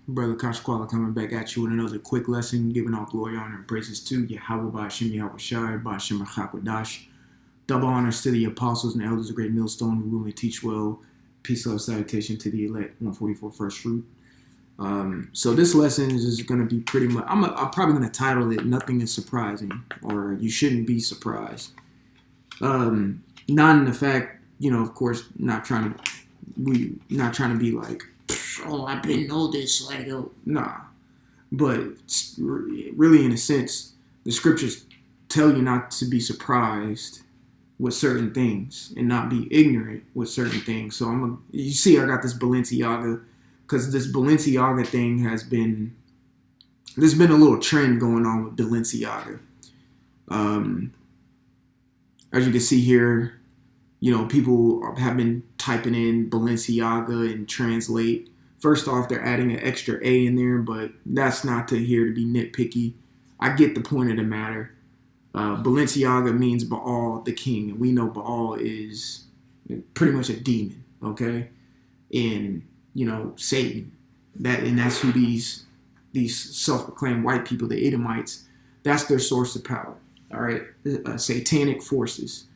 Brother Kashkwala coming back at you with another quick lesson, giving all glory, honor, and praises to Yahweh Ba'Shem Yahweh Shai, Ba'Shem Hakwadash. Double honors to the apostles and elders of Great Millstone who rule and teach well. Peace, love, salutation to the elect, 144 first fruit. So this lesson is going to be pretty much, I'm probably going to title it Nothing is Surprising, or You Shouldn't Be Surprised. Not in the fact, of course, not trying to be like, oh, I didn't know this. Nah. But really, in a sense, the scriptures tell you not to be surprised with certain things and not be ignorant with certain things. So you see, I got this Balenciaga, because this Balenciaga thing there's been a little trend going on with Balenciaga. As you can see here, people have been typing in Balenciaga and translate. First off, they're adding an extra A in there, but that's not here to be nitpicky. I get the point of the matter. Balenciaga means Baal, the king, and we know Baal is pretty much a demon, okay? And, Satan. That's who these self-proclaimed white people, the Edomites, that's their source of power, all right? Satanic forces,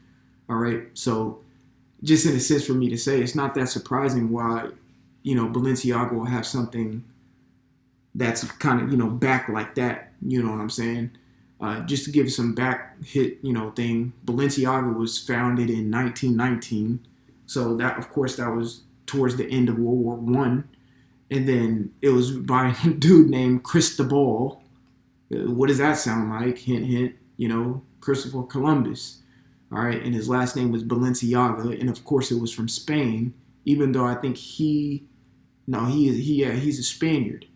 all right? So just in a sense for me to say, it's not that surprising why, Balenciaga will have something that's kind of, back like that, you know what I'm saying? Just to give some back hit, thing, Balenciaga was founded in 1919. So that, of course, that was towards the end of World War I. And then it was by a dude named Cristobal. What does that sound like? Hint, hint, Christopher Columbus. All right. And his last name was Balenciaga. And of course, it was from Spain, even though I think he's a Spaniard,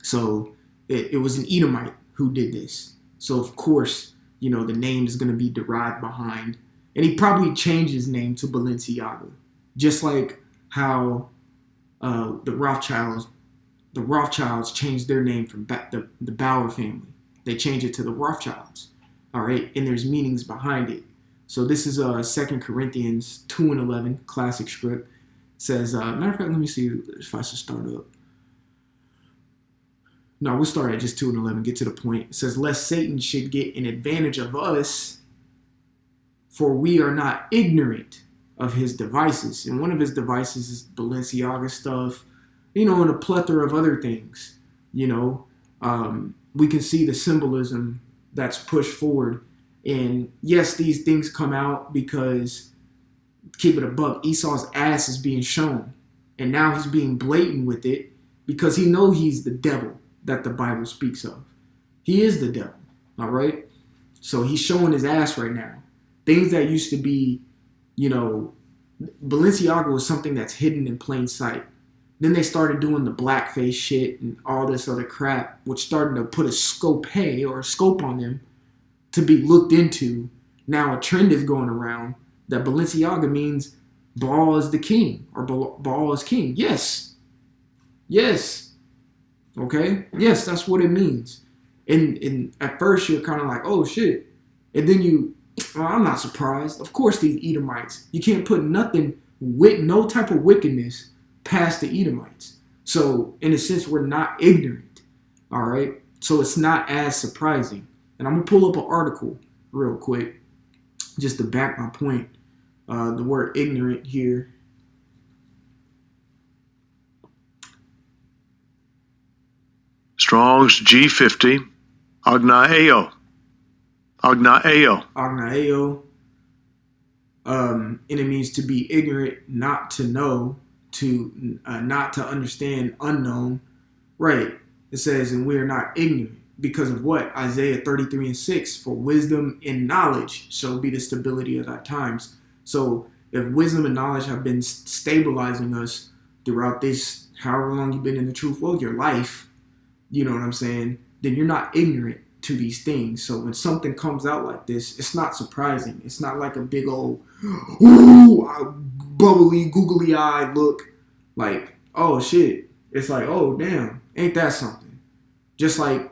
So it was an Edomite who did this. So, of course, the name is going to be derived behind. And he probably changed his name to Balenciaga. Just like how the Rothschilds changed their name from the Bauer family. They changed it to the Rothschilds. All right? And there's meanings behind it. So this is 2 Corinthians 2:11, classic script. It says, matter of fact, let me see if I should start up. No, we'll start at just 2:11, get to the point. It says, lest Satan should get an advantage of us, for we are not ignorant of his devices. And one of his devices is Balenciaga stuff, and a plethora of other things. We can see the symbolism that's pushed forward. And yes, these things come out because, keep it a buck, Esau's ass is being shown. And now he's being blatant with it because he knows he's the devil that the Bible speaks of. He is the devil, all right? So he's showing his ass right now. Things that used to be, Balenciaga was something that's hidden in plain sight. Then they started doing the blackface shit and all this other crap, which started to put a scope on them to be looked into. Now a trend is going around that Balenciaga means Baal is the king, or Baal is king. Yes. Okay? Yes, that's what it means. And at first you're kind of like, oh shit. And then I'm not surprised. Of course these Edomites, you can't put nothing with no type of wickedness past the Edomites. So in a sense, we're not ignorant. All right? So it's not as surprising. And I'm going to pull up an article real quick just to back my point. The word ignorant here. Strong's G50, Agnaeo. And it means to be ignorant, not to know, not to understand, unknown. Right. It says, and we are not ignorant because of what? Isaiah 33:6, for wisdom and knowledge shall be the stability of our times. So if wisdom and knowledge have been stabilizing us throughout this, however long you've been in the truth, well, your life, you know what I'm saying, then you're not ignorant to these things. So when something comes out like this, it's not surprising. It's not like a big old, bubbly, googly-eyed look like, oh shit. It's like, oh damn, ain't that something? Just like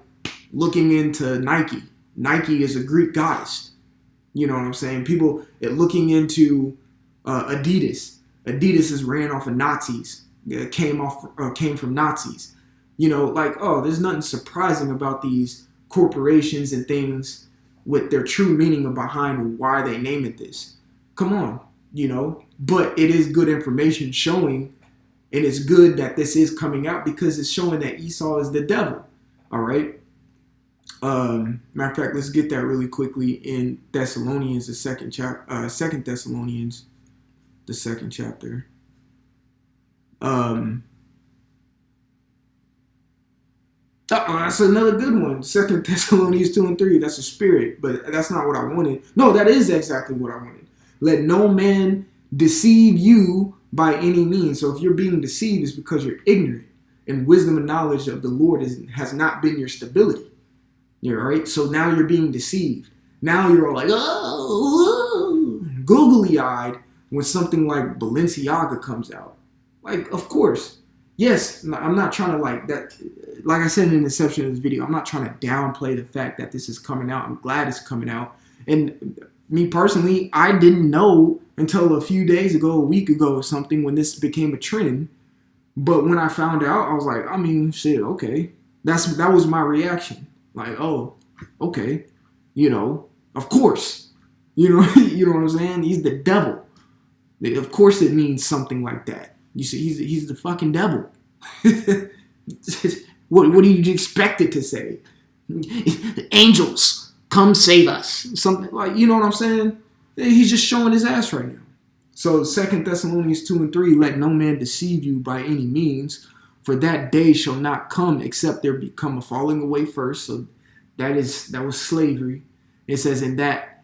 looking into Nike. Nike is a Greek goddess. You know what I'm saying? People looking into Adidas. Adidas is ran off of Nazis. came from Nazis. Like, oh, there's nothing surprising about these corporations and things with their true meaning behind why they name it this. Come on, but it is good information showing, and it's good that this is coming out because it's showing that Esau is the devil. All right. Matter of fact, let's get that really quickly in Thessalonians, the second chapter, Second Thessalonians, the second chapter. That's another good one. Second Thessalonians 2 and 3. That's a spirit, but that's not what I wanted. No, that is exactly what I wanted. Let no man deceive you by any means. So if you're being deceived, it's because you're ignorant, and wisdom and knowledge of the Lord has not been your stability. You're right. So now you're being deceived. Now you're all like, oh, googly eyed when something like Balenciaga comes out. Like, of course. Yes, I'm not trying to like that. Like I said in the inception of this video, I'm not trying to downplay the fact that this is coming out. I'm glad it's coming out. And me personally, I didn't know until a few days ago, a week ago or something, when this became a trend. But when I found out, I was like, I mean, shit, okay. That was my reaction. Like, oh, okay. Of course. You know what I'm saying? He's the devil. Of course it means something like that. You see, he's the fucking devil. What do you expect it to say? Angels, come save us. Something like, you know what I'm saying? He's just showing his ass right now. So 2 Thessalonians 2 and 3, let no man deceive you by any means, for that day shall not come except there become a falling away first. So that was slavery. It says, in that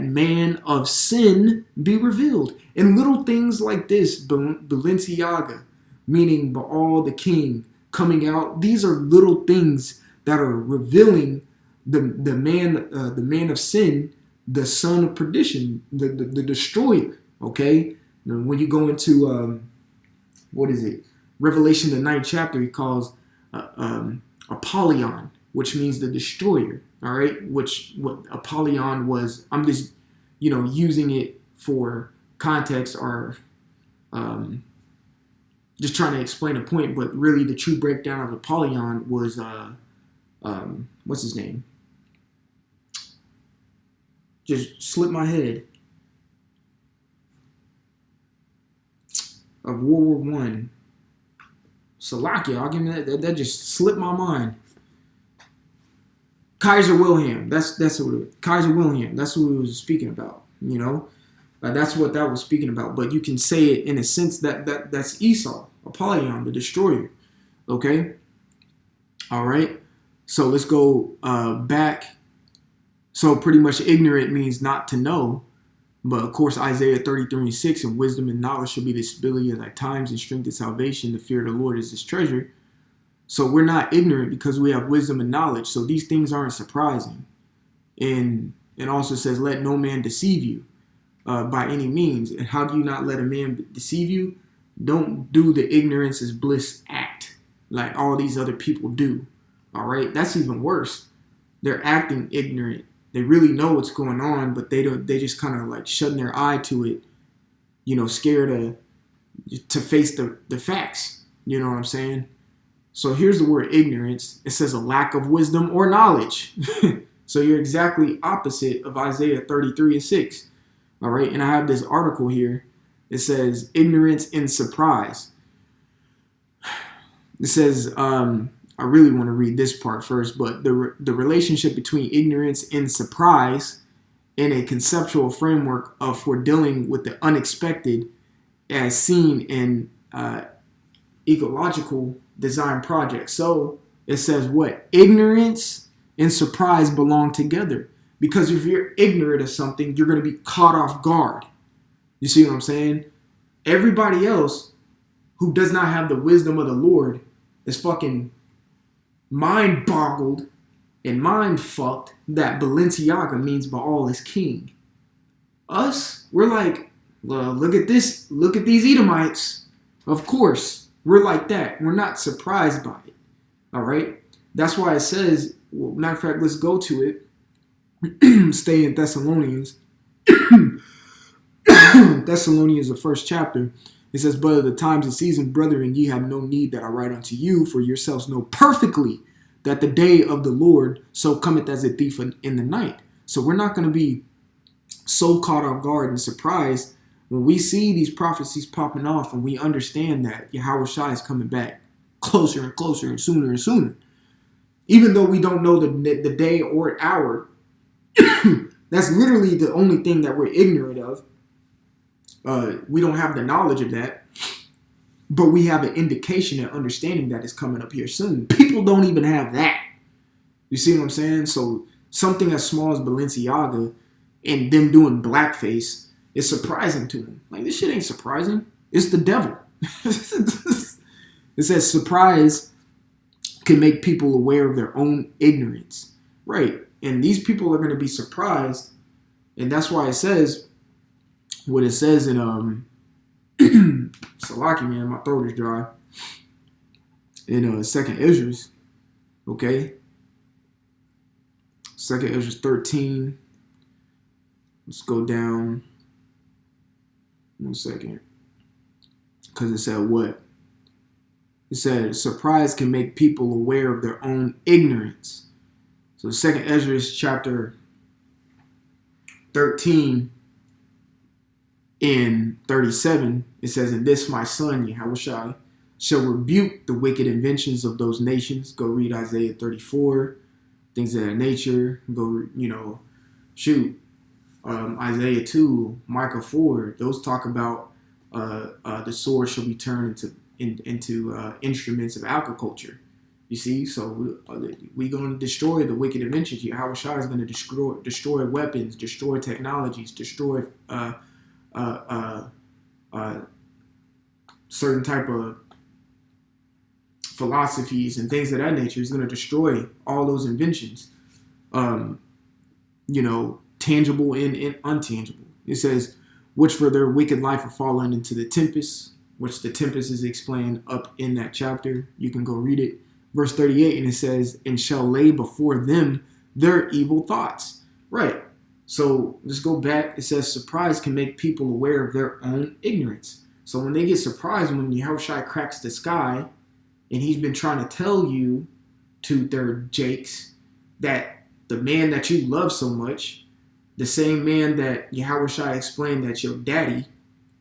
man of sin be revealed. And little things like this, Balenciaga, meaning Baal the king, coming out. These are little things that are revealing the man of sin, the son of perdition, the destroyer. Okay, now, when you go into Revelation the 9th chapter, he calls Apollyon, which means the destroyer. All right, what Apollyon was. I'm just using it for context, or just trying to explain a point, but really the true breakdown of Apollyon was what's his name? Just slipped my head. Of World War I. Salakia, I'll give me that just slipped my mind. Kaiser Wilhelm. That's what it was. Kaiser Wilhelm. That's what it was speaking about. That's what that was speaking about. But you can say it in a sense that's Esau, Apollyon, the destroyer. Okay. All right. So let's go back. So pretty much ignorant means not to know. But of course, Isaiah 33 and 6, and wisdom and knowledge shall be the stability of thy times, and strength and salvation. The fear of the Lord is his treasure. So we're not ignorant because we have wisdom and knowledge. So these things aren't surprising. And it also says, let no man deceive you by any means. And how do you not let a man deceive you? Don't do the ignorance is bliss act like all these other people do. All right. That's even worse. They're acting ignorant. They really know what's going on, but they just kind of like shutting their eye to it, scared to face the facts. You know what I'm saying? So here's the word ignorance. It says a lack of wisdom or knowledge. So you're exactly opposite of Isaiah 33 and 6. All right. And I have this article here. It says ignorance and surprise. It says, I really want to read this part first, but the relationship between ignorance and surprise in a conceptual framework for dealing with the unexpected as seen in ecological design projects. So it says what? Ignorance and surprise belong together. Because if you're ignorant of something, you're going to be caught off guard. You see what I'm saying? Everybody else who does not have the wisdom of the Lord is fucking mind boggled and mind fucked that Balenciaga means Baal is king. Us, we're like, well, look at this. Look at these Edomites. Of course, we're like that. We're not surprised by it. All right. That's why it says, well, matter of fact, let's go to it. Stay in Thessalonians. Thessalonians, the first chapter. It says, but of the times and seasons, brethren, ye have no need that I write unto you, for yourselves know perfectly that the day of the Lord so cometh as a thief in the night. So we're not going to be so caught off guard and surprised when we see these prophecies popping off and we understand that Yahweh Shai is coming back closer and closer and sooner. Even though we don't know the day or hour, that's literally the only thing that we're ignorant of. We don't have the knowledge of that, but we have an indication and understanding that it's coming up here soon. People don't even have that. You see what I'm saying? So something as small as Balenciaga and them doing blackface is surprising to them. Like, this shit ain't surprising. It's the devil. It says surprise can make people aware of their own ignorance. Right. And these people are going to be surprised. And that's why it says what it says in Salaki, man, my throat is dry. In Second Esdras, okay? Second Esdras 13. Let's go down 1 second. Because it said what? It said surprise can make people aware of their own ignorance. So Second Esdras chapter 13 in 37, it says, and this my son, Yahushua, shall rebuke the wicked inventions of those nations. Go read Isaiah 34, things of that nature. Go, Isaiah 2, Micah 4. Those talk about the sword shall be turned into instruments of agriculture. You see, so we're going to destroy the wicked inventions. Yahushua is going to destroy weapons, destroy technologies, destroy certain type of philosophies and things of that nature. He's going to destroy all those inventions, tangible and untangible. It says, which for their wicked life are fallen into the tempest, which the tempest is explained up in that chapter. You can go read it. Verse 38, and it says, and shall lay before them their evil thoughts. Right. So let's go back. It says surprise can make people aware of their own ignorance. So when they get surprised when Yahushua cracks the sky and he's been trying to tell you, to their jakes, that the man that you love so much, the same man that Yahushua explained that your daddy,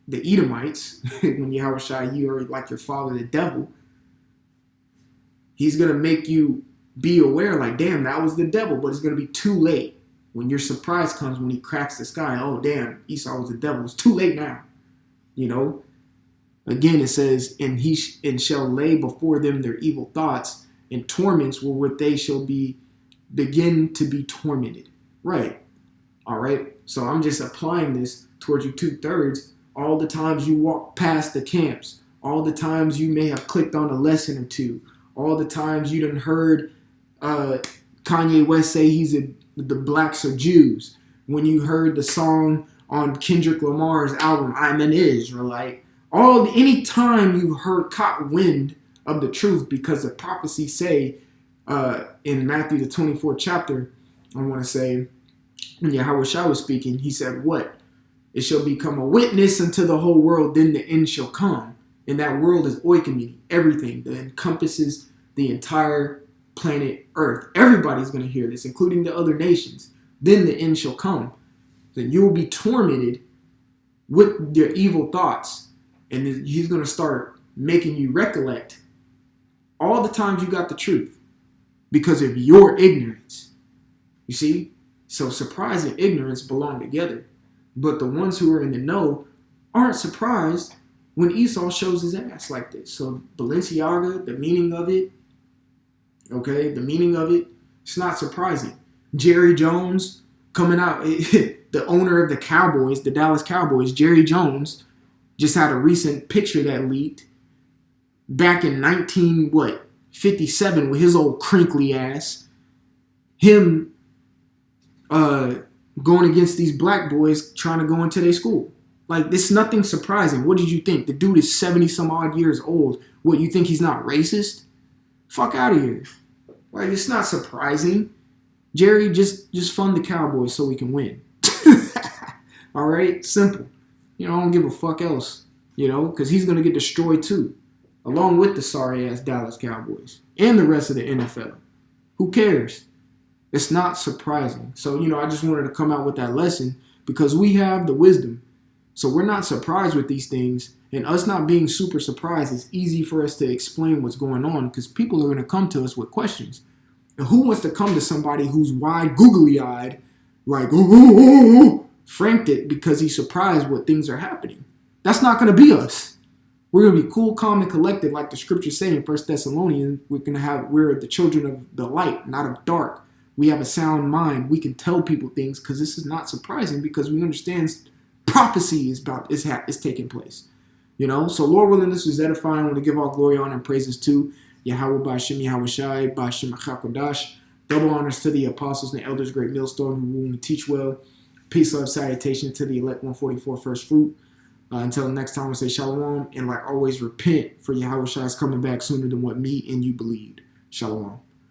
the Edomites, when Yahushua, you are like your father, the devil, he's going to make you be aware like, damn, that was the devil, but it's going to be too late. When your surprise comes, when he cracks the sky, oh, damn, Esau was the devil. It's too late now. Again, it says, and shall lay before them their evil thoughts, and torments wherewith they shall begin to be tormented. Right. All right. So I'm just applying this towards you 2/3. All the times you walk past the camps, all the times you may have clicked on a lesson or two, all the times you done heard Kanye West say the blacks are Jews. When you heard the song on Kendrick Lamar's album, I'm an Israelite. Any time you've heard caught wind of the truth, because the prophecies say in Matthew the 24th chapter, I want to say, when Yahushua was speaking, he said, what? It shall become a witness unto the whole world, then the end shall come. And that world is oikoumene, everything that encompasses the entire planet Earth. Everybody's going to hear this, including the other nations. Then the end shall come. Then you will be tormented with your evil thoughts. And he's going to start making you recollect all the times you got the truth because of your ignorance. You see? So surprise and ignorance belong together. But the ones who are in the know aren't surprised when Esau shows his ass like this. So Balenciaga, the meaning of it, okay, it's not surprising. Jerry Jones coming out, the owner of the Cowboys, the Dallas Cowboys, Jerry Jones, just had a recent picture that leaked back in 1957 with his old crinkly ass. Him going against these black boys trying to go into their school. Like, this is nothing surprising. What did you think? The dude is 70 some odd years old. What, you think he's not racist? Fuck out of here. Like, it's not surprising. Jerry, just fund the Cowboys so we can win. All right? Simple. I don't give a fuck else. because he's going to get destroyed too, along with the sorry-ass Dallas Cowboys and the rest of the NFL. Who cares? It's not surprising. So, I just wanted to come out with that lesson because we have the wisdom. So we're not surprised with these things. And us not being super surprised, it's easy for us to explain what's going on because people are going to come to us with questions. And who wants to come to somebody who's wide, googly-eyed, like, frantic because he's surprised what things are happening? That's not going to be us. We're going to be cool, calm, and collected like the scriptures say in 1 Thessalonians. We're the children of the light, not of dark. We have a sound mind. We can tell people things because this is not surprising because we understand prophecy is taking place. So Lord willing, this was edifying. I want to give all glory, honor, and praises to Yahweh Ba'Shem Yahweh Shai Ba'Shem HaKodash. Double honors to the apostles and the elders, great millstone who rule and teach well. Peace, love, salutation to the elect 144 first fruit. Until next time, we say shalom. And like always, repent for Yahweh Shai is coming back sooner than what me and you believed. Shalom.